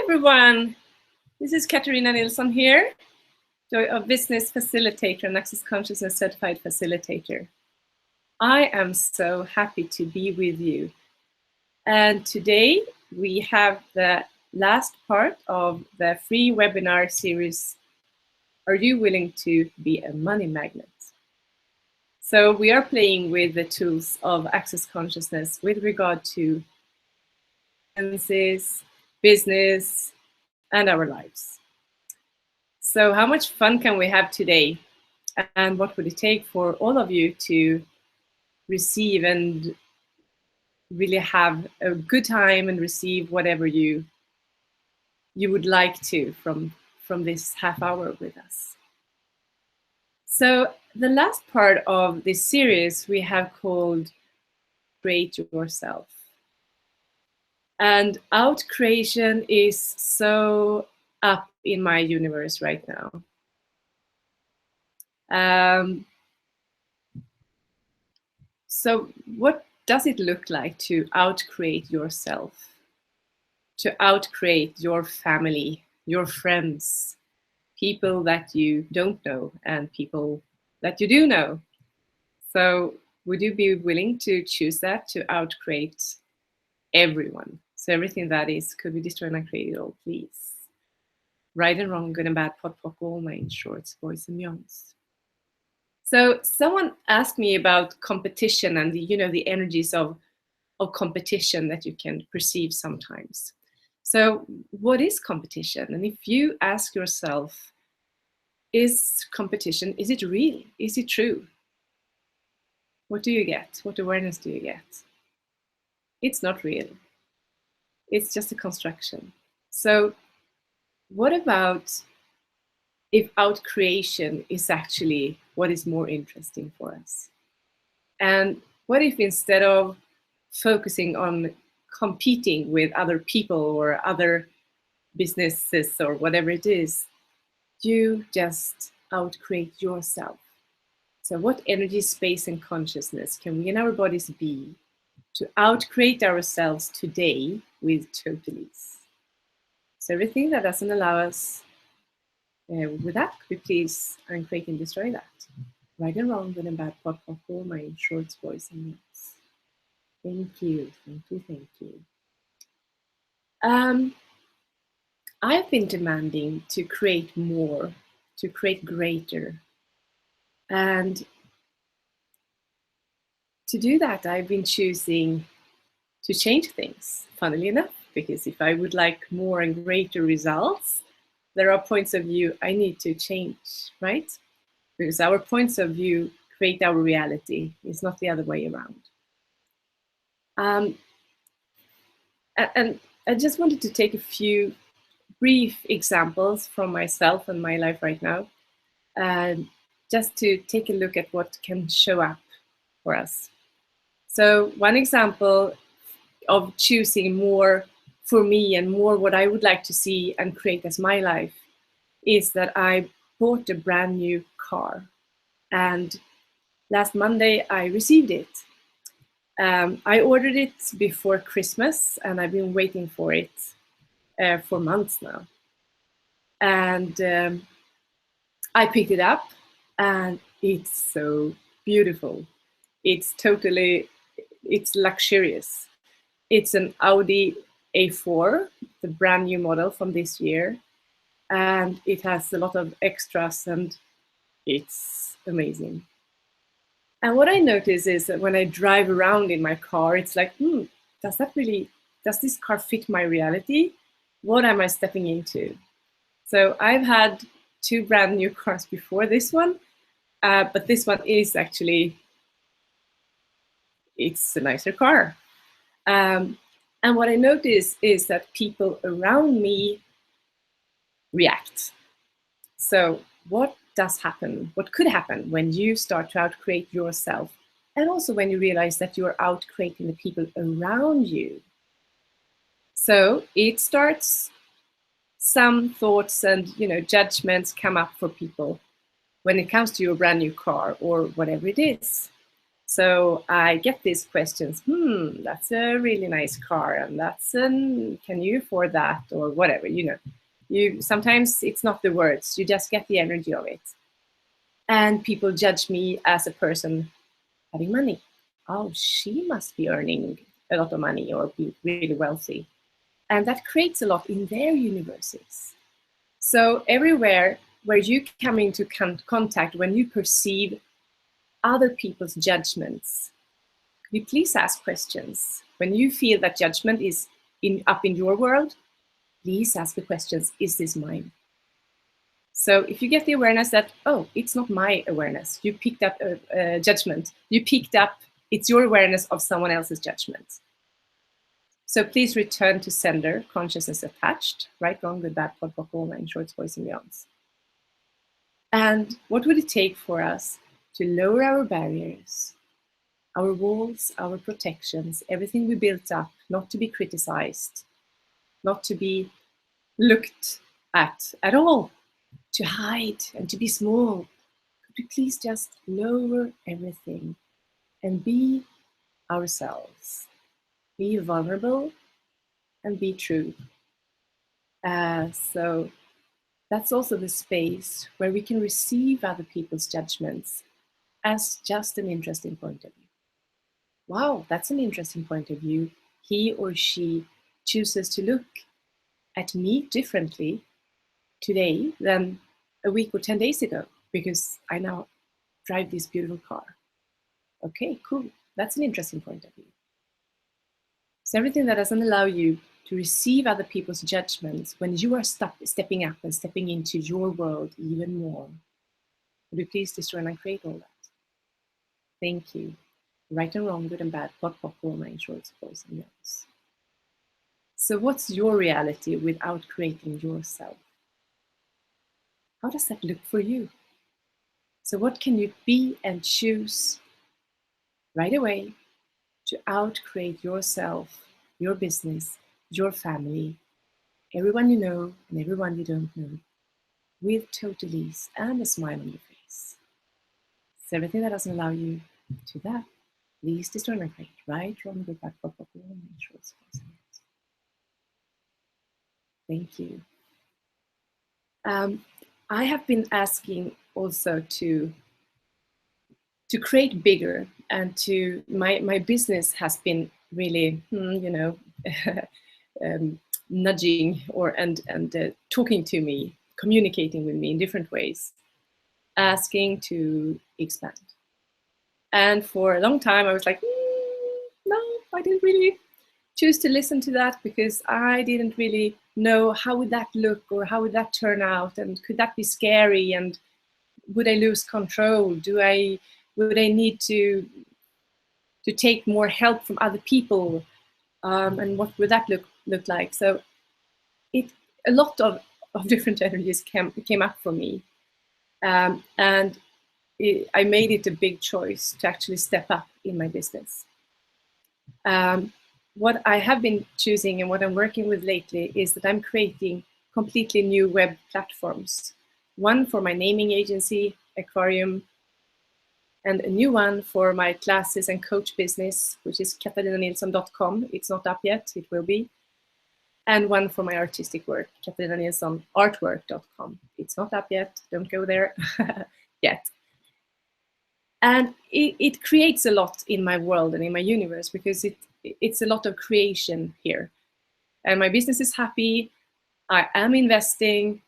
everyone, this is Katarina Nilsson here, a business facilitator and access consciousness certified facilitator. I am so happy to be with you. And today we have the last part of the free webinar series, Are You Willing to Be a Money Magnet? So we are playing with the tools of access consciousness with regard to finances, business, and our lives. So how much fun can we have today? And what would it take for all of you to receive and really have a good time and receive whatever you would like to from this half hour with us? So the last part of this series we have called Create Yourself. And out creation is so up in my universe right now. So what does it look like to outcreate yourself? To outcreate your family, your friends, people that you don't know and people that you do know. So would you be willing to choose that, to outcreate everyone? So everything that is, could we destroy and uncreate it all, please? Right and wrong, good and bad, pot, pock, all main, shorts, boys and youngs. So someone asked me about competition and the energies of competition that you can perceive sometimes. So what is competition? And if you ask yourself, is competition, is it real? Is it true? What do you get? What awareness do you get? It's not real. It's just a construction. So what about if out creation is actually what is more interesting for us? And what if instead of focusing on competing with other people or other businesses or whatever it is, you just outcreate yourself? So what energy, space, and consciousness can we in our bodies be to outcreate ourselves today with total ease? So everything that doesn't allow us with that, could we please uncreate and destroy that? Right and wrong, good and bad, pot, pock, all main, shorts, boys and youngs. Thank you, thank you, thank you. I've been demanding to create more, to create greater. And to do that, I've been choosing to change things, funnily enough, because if I would like more and greater results, there are points of view I need to change, right? Because our points of view create our reality. It's not the other way around. And I just wanted to take a few brief examples from myself and my life right now, just to take a look at what can show up for us. So one example of choosing more for me and more what I would like to see and create as my life is that I bought a brand new car. And last Monday I received it. I ordered it before Christmas and I've been waiting for it for months now. And I picked it up and it's so beautiful. It's luxurious. It's an Audi A4, the brand new model from this year. And it has a lot of extras and it's amazing. And what I notice is that when I drive around in my car, it's like, does this car fit my reality? What am I stepping into? So I've had 2 brand new cars before this one, but this one is actually, it's a nicer car. And what I notice is that people around me react. So what does happen? What could happen when you start to outcreate yourself? And also when you realize that you're outcreating the people around you. So it starts, some thoughts and judgments come up for people when it comes to your brand new car or whatever it is. So I get these questions, that's a really nice car, and can you afford that, or whatever, sometimes it's not the words, you just get the energy of it. And people judge me as a person having money. Oh, she must be earning a lot of money or be really wealthy. And that creates a lot in their universes. So everywhere where you come into contact, when you perceive other people's judgments, could you please ask questions? When you feel that judgment is up in your world, please ask the questions, is this mine? So if you get the awareness that, oh, it's not my awareness, you picked up a judgment, it's your awareness of someone else's judgment. So please return to sender, consciousness attached, right, wrong, good, bad, pod, pop, all nine shorts, boys and beyonds. And what would it take for us to lower our barriers, our walls, our protections, everything we built up, not to be criticized, not to be looked at all, to hide and to be small? Could we please just lower everything and be ourselves, be vulnerable and be true? So that's also the space where we can receive other people's judgments as just an interesting point of view. Wow, that's an interesting point of view. He or she chooses to look at me differently today than a week or 10 days ago because I now drive this beautiful car. Okay, cool. That's an interesting point of view. So everything that doesn't allow you to receive other people's judgments when you are stepping up and stepping into your world even more, would you please destroy and uncreate all that? Thank you. Right and wrong, good and bad, pot, pop, all nine shorts, boys and girls. So what's your reality without creating yourself? How does that look for you? So what can you be and choose right away to outcreate yourself, your business, your family, everyone you know and everyone you don't know, with total ease and a smile on your face? So everything that doesn't allow you to that, please destroy and create. Right, wrong, good, bad, pop, pop, all nine shorts, boys and girls. Thank you. I have been asking also to create bigger, and my business has been really nudging and talking to me, communicating with me in different ways, asking to expand. And for a long time I was like, no, I didn't really choose to listen to that because I didn't really know how would that look or how would that turn out, and could that be scary, and would I lose control? Would I need to take more help from other people? And what would that look like? So a lot of different energies came up for me. And I made it a big choice to actually step up in my business. What I have been choosing and what I'm working with lately is that I'm creating completely new web platforms. One for my naming agency, Aquarium, and a new one for my classes and coach business, which is katarinanilsson.com. It's not up yet, it will be. And one for my artistic work, katarinanilssonartwork.com. It's not up yet, don't go there yet. And it creates a lot in my world and in my universe because it's a lot of creation here. And my business is happy, I am investing.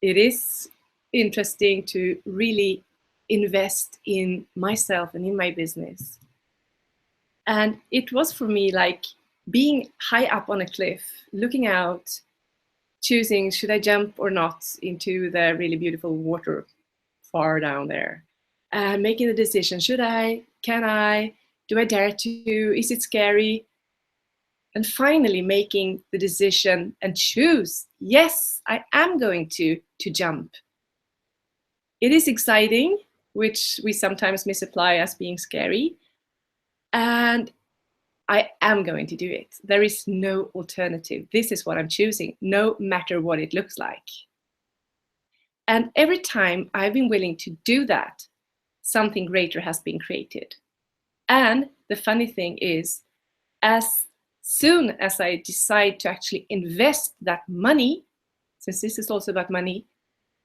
It is interesting to really invest in myself and in my business. And it was for me like being high up on a cliff, looking out, choosing should I jump or not into the really beautiful water far down there. Making the decision, should I, can I, do I dare to, is it scary? And finally making the decision and choose, yes, I am going to jump. It is exciting, which we sometimes misapply as being scary. And I am going to do it. There is no alternative. This is what I'm choosing, no matter what it looks like. And every time I've been willing to do that, something greater has been created. And the funny thing is, as soon as I decide to actually invest that money, since this is also about money,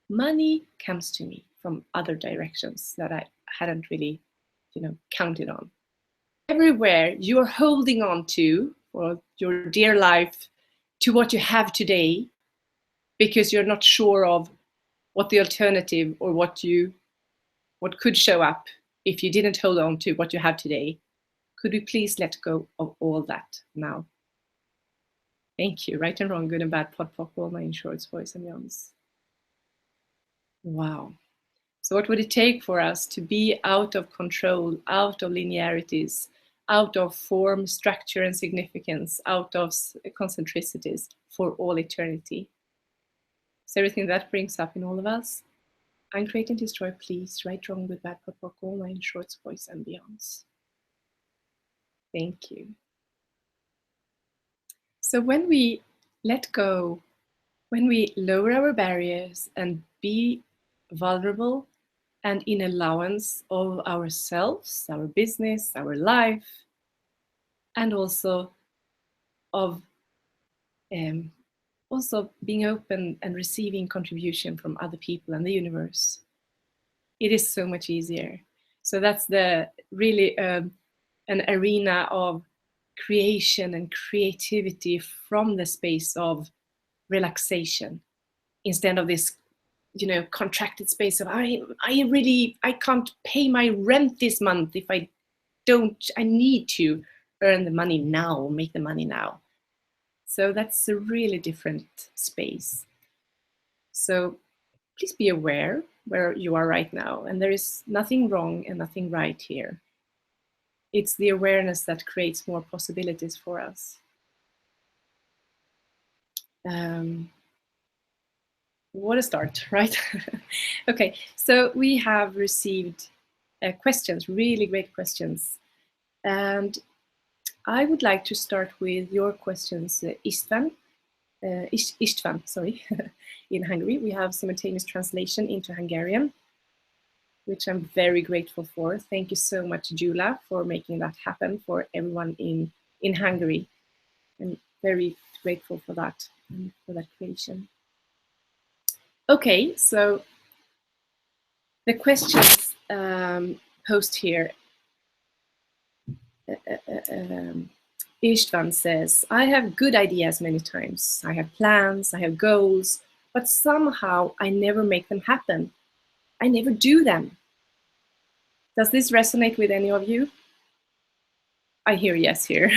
money comes to me from other directions that I hadn't really, counted on. Everywhere you are holding on to, or your dear life, to what you have today, because you're not sure of what the alternative or what could show up if you didn't hold on to what you have today. Could we please let go of all that now? Thank you. Right and wrong, good and bad, pod, pop, all my insurance, boys and yawns. Wow. So what would it take for us to be out of control, out of linearities, out of form, structure, and significance, out of concentricities for all eternity? So everything that brings up in all of us, uncreate and destroy, please, right, wrong, good, bad, pod, pop, all my insurance, boys and beyonds. Thank you. So when we let go, when we lower our barriers and be vulnerable and in allowance of ourselves, our business, our life, and also of also being open and receiving contribution from other people and the universe, it is so much easier. So that's the really an arena of creation and creativity from the space of relaxation, instead of this contracted space of I can't pay my rent this month if I need to earn the money now, make the money now. So that's a really different space. So please be aware where you are right now, and there is nothing wrong and nothing right here. It's the awareness that creates more possibilities for us. What a start, right? Okay, so we have received questions, really great questions. And I would like to start with your questions, Istvan, sorry, in Hungary. We have simultaneous translation into Hungarian, which I'm very grateful for. Thank you so much, Jula, for making that happen for everyone in Hungary. I'm very grateful for that and for that creation. Okay, so the questions posed here. Istvan says, I have good ideas many times. I have plans, I have goals, but somehow I never make them happen. I never do them. Does this resonate with any of you? I hear yes here.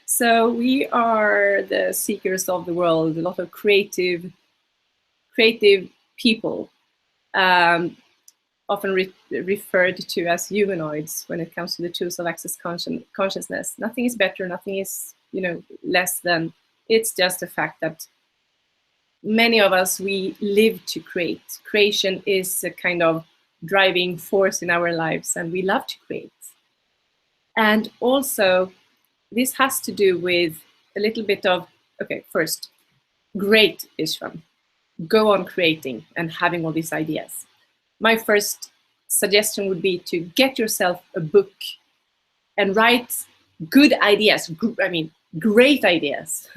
So we are the seekers of the world, a lot of creative people, often referred to as humanoids when it comes to the tools of access consciousness. Nothing is better, nothing is less than. It's just a fact that many of us, we live to create. Creation is a kind of driving force in our lives, and we love to create. And also, this has to do with a little bit of, okay, first, great, Ishvan. Go on creating and having all these ideas. My first suggestion would be to get yourself a book and write good ideas, great ideas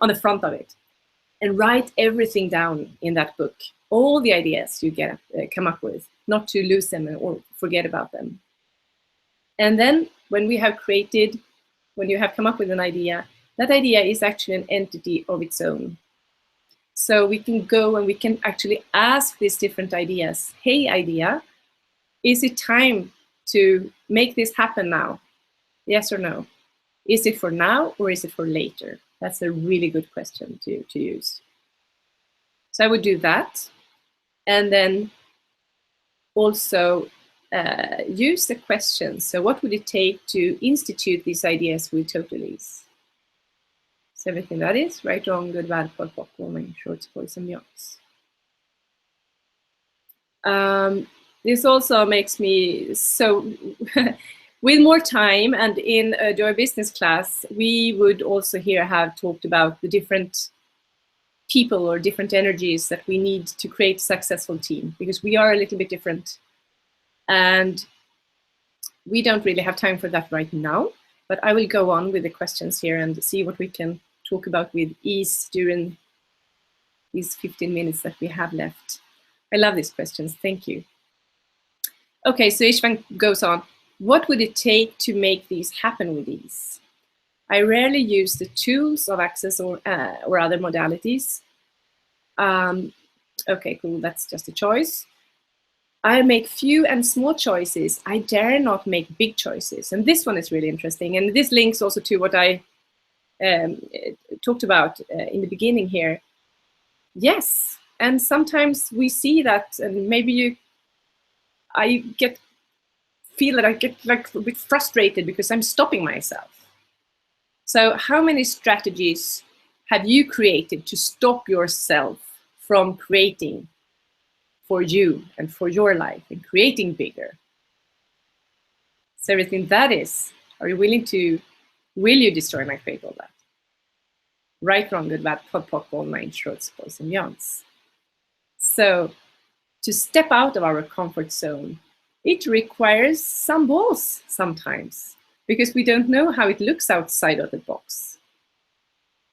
on the front of it. And write everything down in that book, all the ideas you come up with, not to lose them or forget about them. And then when you have come up with an idea, that idea is actually an entity of its own. So we can go and we can actually ask these different ideas. Hey, idea, is it time to make this happen now? Yes or no? Is it for now or is it for later? That's a really good question to use. So I would do that. And then also use the questions. So what would it take to institute these ideas with total ease? So everything that is, right, wrong, good, bad, pod, pop, woman, shorts, boys, and beyonds. This also makes me so, with more time and in a Joy Business class, we would also here have talked about the different people or different energies that we need to create a successful team, because we are a little bit different. And we don't really have time for that right now, but I will go on with the questions here and see what we can talk about with ease during these 15 minutes that we have left. I love these questions. Thank you. Okay, so Ishvan goes on. What would it take to make these happen with ease? I rarely use the tools of access or other modalities. Okay, cool. That's just a choice. I make few and small choices. I dare not make big choices. And this one is really interesting. And this links also to what I talked about in the beginning here. Yes. And sometimes we see that, and maybe I feel that I get like a bit frustrated because I'm stopping myself. So how many strategies have you created to stop yourself from creating for you and for your life and creating bigger? So everything that is, are you willing to, will you destroy and create all that? Right, wrong, good, bad, pod, poc, all nine shorts, boys and beyonds. So to step out of our comfort zone, it requires some balls sometimes because we don't know how it looks outside of the box.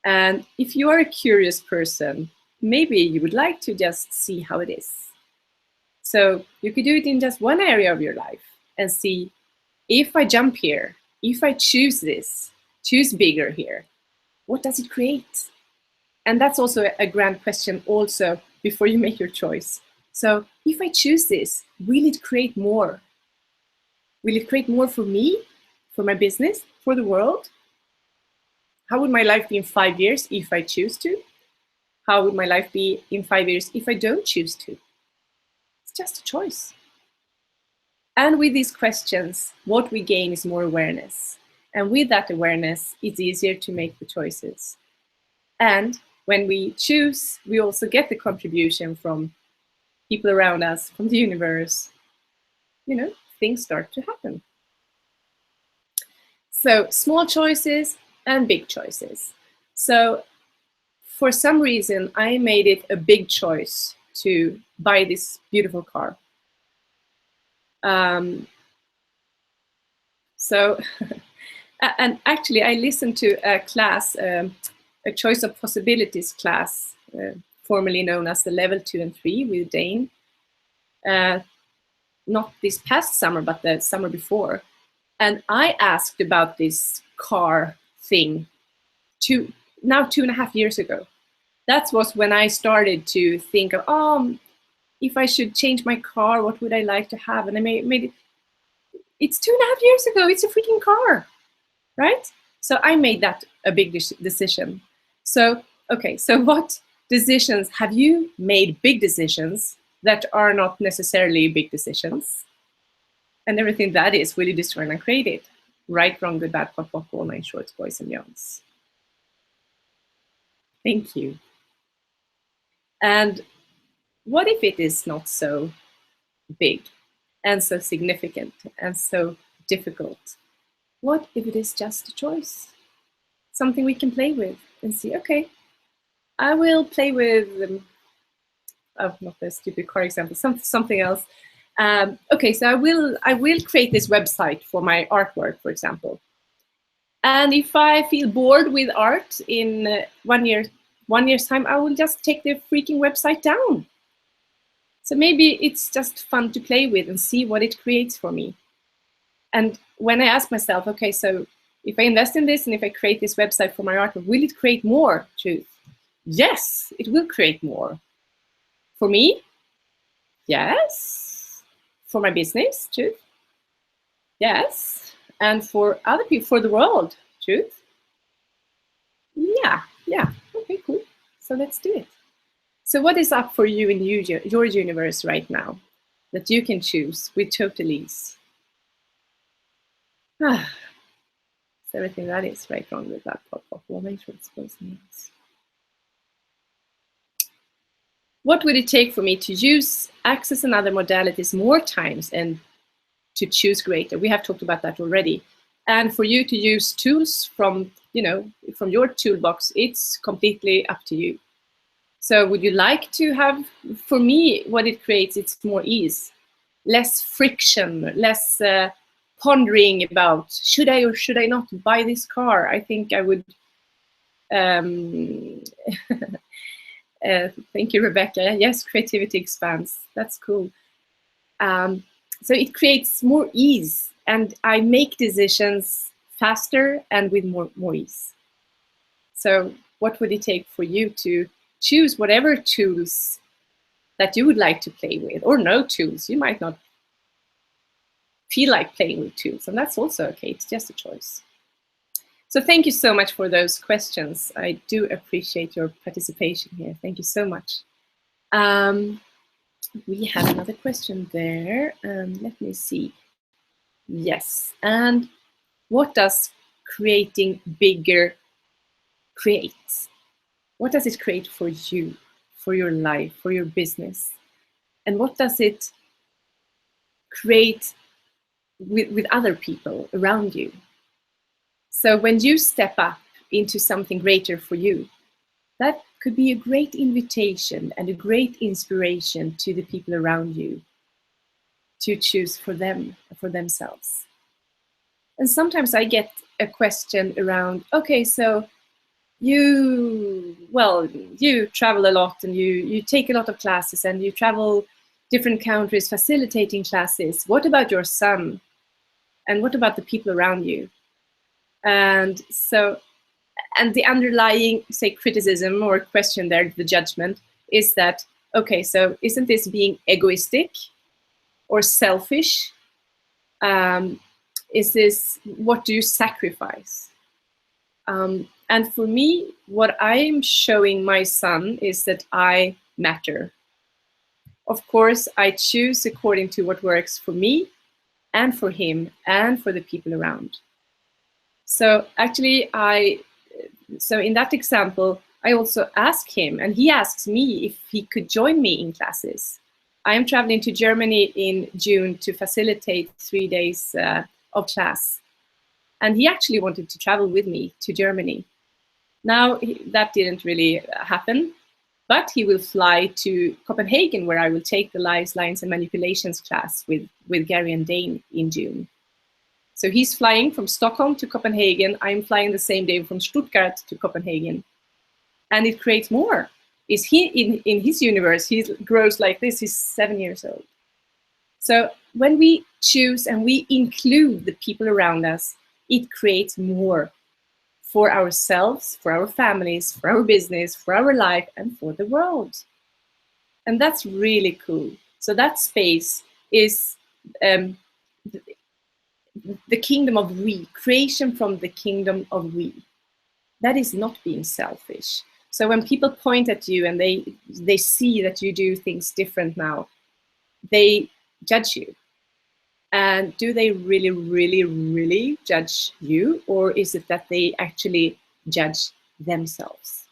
And if you are a curious person, maybe you would like to just see how it is. So you could do it in just one area of your life and see, if I jump here, if I choose this, choose bigger here, what does it create? And that's also a grand question also before you make your choice. So if I choose this, will it create more? Will it create more for me, for my business, for the world? How would my life be in 5 years if I choose to? How would my life be in 5 years if I don't choose to? It's just a choice. And with these questions, what we gain is more awareness. And with that awareness, it's easier to make the choices. And when we choose, we also get the contribution from people around us, from the universe. You know, things start to happen. So small choices and big choices. So for some reason, I made it a big choice to buy this beautiful car. And actually, I listened to a class, a choice of possibilities class, formerly known as the level 2 and 3 with Dane. Not this past summer, but the summer before. And I asked about this car thing now 2.5 years ago. That was when I started to think of, if I should change my car, what would I like to have? And I made it. It's 2.5 years ago. It's a freaking car, right? So I made that a big decision. So, okay, so what decisions have you made, big decisions that are not necessarily big decisions? And everything that is, will you destroy and create it? Right, wrong, good, bad, pop, pop, all nine shorts, boys and beyonds. Thank you. And what if it is not so big and so significant and so difficult? What if it is just a choice? Something we can play with and see, okay, I will play with, not a stupid car example, something else. Okay, so I will create this website for my artwork, for example. And if I feel bored with art in 1 year's time, I will just take the freaking website down. So maybe it's just fun to play with and see what it creates for me. And when I ask myself, okay, so if I invest in this and if I create this website for my artwork, will it create more truth? Yes, it will create more. For me? Yes. For my business? Truth? Yes. And for other people, for the world? Truth? Yeah. Okay, cool. So let's do it. So what is up for you in your universe right now that you can choose with total ease? So everything that is right, wrong, with that, pop, pop, all my shorts, boys and beyonds. What would it take for me to use access and other modalities more times and to choose greater? We have talked about that already. And for you to use tools from your toolbox, it's completely up to you. So would you like to have, for me, what it creates, it's more ease, less friction, less pondering about, should I or should I not buy this car, I think I would, thank you, Rebecca. Yes, creativity expands. That's cool. So it creates more ease, and I make decisions faster and with more ease. So what would it take for you to choose whatever tools that you would like to play with, or no tools? You might not feel like playing with tools, and that's also okay. It's just a choice. So thank you so much for those questions. I do appreciate your participation here. Thank you so much. We have another question there. Let me see. Yes, and what does creating bigger create? What does it create for you, for your life, for your business? And what does it create with other people around you? So when you step up into something greater for you, that could be a great invitation and a great inspiration to the people around you to choose for them, for themselves. And sometimes I get a question around, okay, so you travel a lot, and you take a lot of classes, and you travel different countries facilitating classes. What about your son? And what about the people around you? And the underlying, say, criticism or question there, the judgment, is that, okay, so isn't this being egoistic or selfish? Is this, what do you sacrifice? And for me, what I'm showing my son is that I matter. Of course, I choose according to what works for me and for him and for the people around. So actually, so in that example, I also ask him, and he asks me if he could join me in classes. I am traveling to Germany in June to facilitate 3 days of class. And he actually wanted to travel with me to Germany. Now, that didn't really happen, but he will fly to Copenhagen, where I will take the Lies, Lines, and Manipulations class with Gary and Dane in June. So he's flying from Stockholm to Copenhagen. I'm flying the same day from Stuttgart to Copenhagen. And it creates more. Is he in his universe, he grows like this, he's 7 years old. So when we choose and we include the people around us, it creates more for ourselves, for our families, for our business, for our life, and for the world. And that's really cool. So that space is the kingdom of we, creation from the kingdom of we. That is not being selfish. So when people point at you and they see that you do things different now, they judge you. And do they really, really, really judge you? Or is it that they actually judge themselves?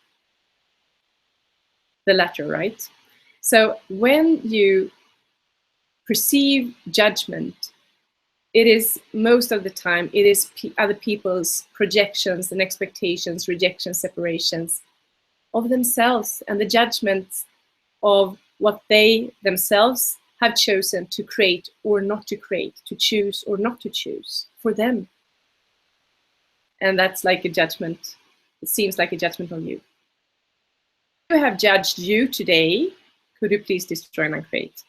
The latter, right? So when you perceive judgment, it is most of the time, it is other people's projections and expectations, rejections, separations of themselves, and the judgments of what they themselves have chosen to create or not to create, to choose or not to choose for them. And that's like a judgment. It seems like a judgment on you. If you have judged you today, could you please destroy and uncreate?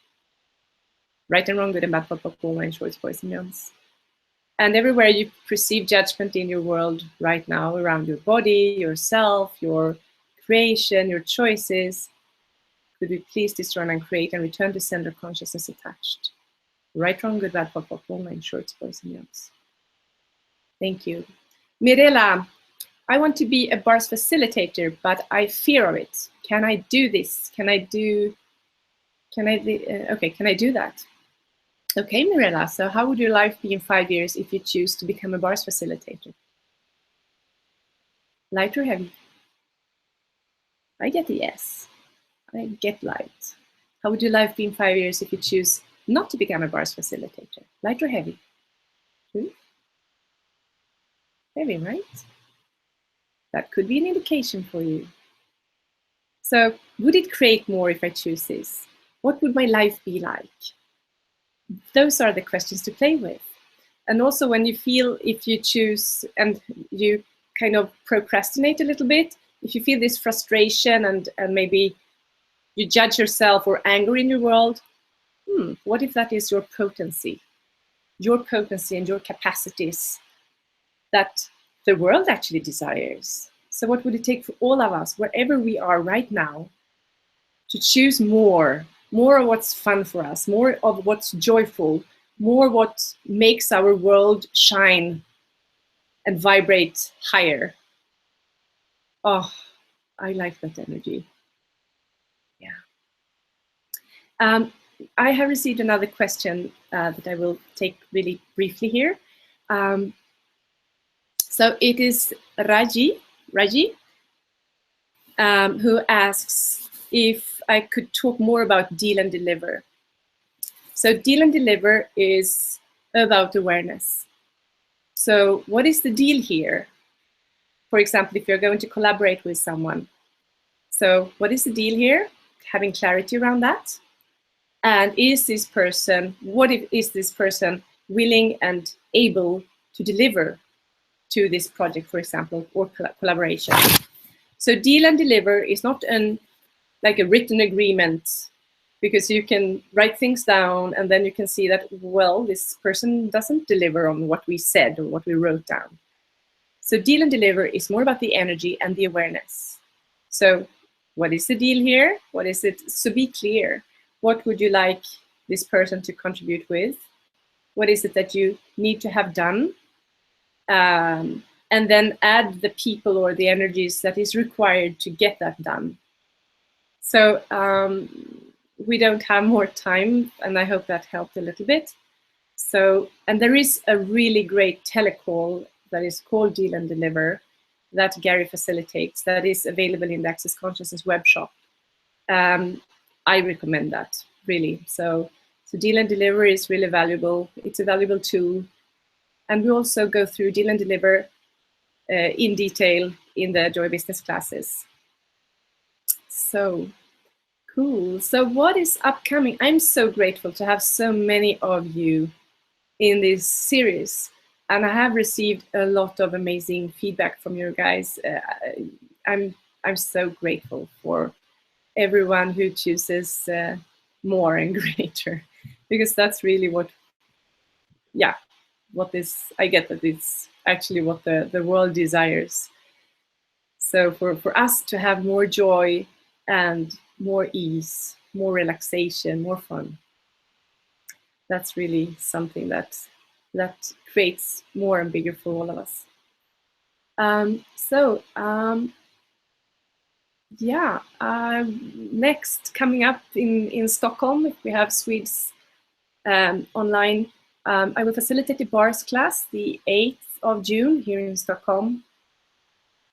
Right and wrong, good and bad, pop, pop, online, shorts, boys and youngs. And everywhere you perceive judgment in your world right now, around your body, yourself, your creation, your choices, could we please destroy and uncreate and return to sender consciousness attached? Right, wrong, good, bad, pop, pop, online, shorts, boys and youngs. Thank you. Mirela, I want to be a bars facilitator, but I fear of it. Can I do this? Can I do that? Okay, Mirela, so how would your life be in 5 years if you choose to become a bars facilitator? Light or heavy? I get a yes. I get light. How would your life be in 5 years if you choose not to become a bars facilitator? Light or heavy? Heavy, right? That could be an indication for you. So would it create more if I choose this? What would my life be like? Those are the questions to play with. And also when you feel, if you choose and you kind of procrastinate a little bit, if you feel this frustration and maybe you judge yourself or anger in your world, what if that is your potency and your capacities that the world actually desires? So what would it take for all of us, wherever we are right now, to choose more of what's fun for us, more of what's joyful, more what makes our world shine and vibrate higher? Oh, I like that energy. Yeah. I have received another question that I will take really briefly here. So it is Raji, who asks if I could talk more about Deal and Deliver. So Deal and Deliver is about awareness. So what is the deal here? For example, if you're going to collaborate with someone. So what is the deal here? Having clarity around that. And is this person willing and able to deliver to this project, for example, or collaboration? So Deal and Deliver is not like a written agreement, because you can write things down and then you can see that, well, this person doesn't deliver on what we said or what we wrote down. So Deal and Deliver is more about the energy and the awareness. So what is the deal here? What is it? So be clear. What would you like this person to contribute with? What is it that you need to have done? And then add the people or the energies that is required to get that done. So we don't have more time, and I hope that helped a little bit. So, and there is a really great telecall that is called Deal and Deliver that Gary facilitates, that is available in the Access Consciousness web shop. I recommend that, really. So Deal and Deliver is really valuable. It's a valuable tool. And we also go through Deal and Deliver in detail in the Joy Business classes. So cool. So what is upcoming? I'm so grateful to have so many of you in this series. And I have received a lot of amazing feedback from you guys. I'm so grateful for everyone who chooses more and greater, because that's really I get that it's actually what the world desires. So for us to have more joy and more ease, more relaxation, more fun, that's really something that creates more and bigger for all of us. Next, coming up in Stockholm, if we have Swedes online, I will facilitate a bars class the 8th of June here in Stockholm.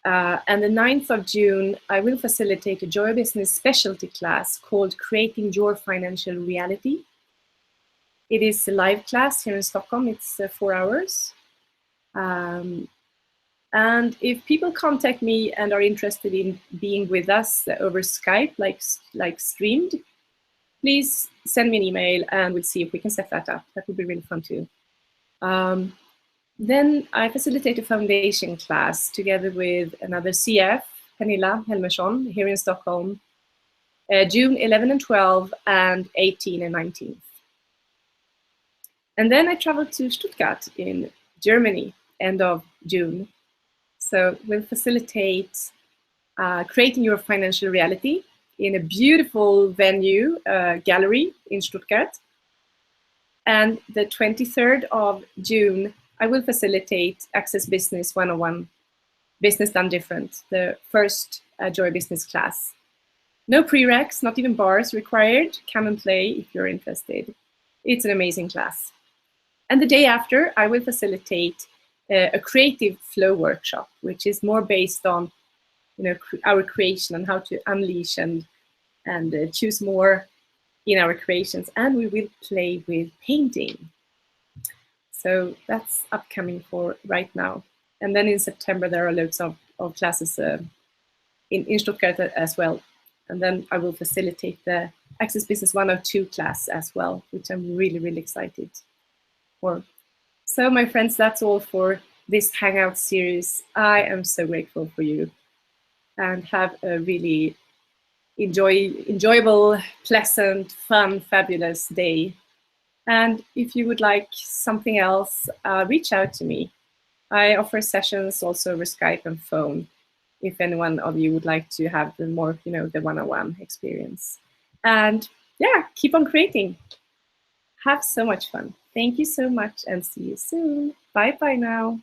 And the 9th of June, I will facilitate a Joy Business specialty class called Creating Your Financial Reality. It is a live class here in Stockholm. It's 4 hours. And if people contact me and are interested in being with us over Skype, like streamed, please send me an email and we'll see if we can set that up. That would be really fun too. Then I facilitate a foundation class together with another CF, Pernilla Helmersson, here in Stockholm, June 11 and 12 and 18 and 19th. And then I travel to Stuttgart in Germany, end of June. So we'll facilitate Creating Your Financial Reality in a beautiful venue, gallery in Stuttgart. And the 23rd of June, I will facilitate Access Business 101, Business Done Different, the first Joy Business class. No prereqs, not even bars required. Come and play if you're interested. It's an amazing class. And the day after, I will facilitate a creative flow workshop, which is more based on, our creation and how to unleash and choose more in our creations. And we will play with painting. So that's upcoming for right now. And then in September, there are loads of classes in Stuttgart as well. And then I will facilitate the Access Business 102 class as well, which I'm really, really excited for. So, my friends, that's all for this Hangout series. I am so grateful for you, and have a really enjoyable, pleasant, fun, fabulous day. And if you would like something else, reach out to me. I offer sessions also over Skype and phone, if anyone of you would like to have the more, the one-on-one experience. And yeah, keep on creating. Have so much fun. Thank you so much, and see you soon. Bye-bye now.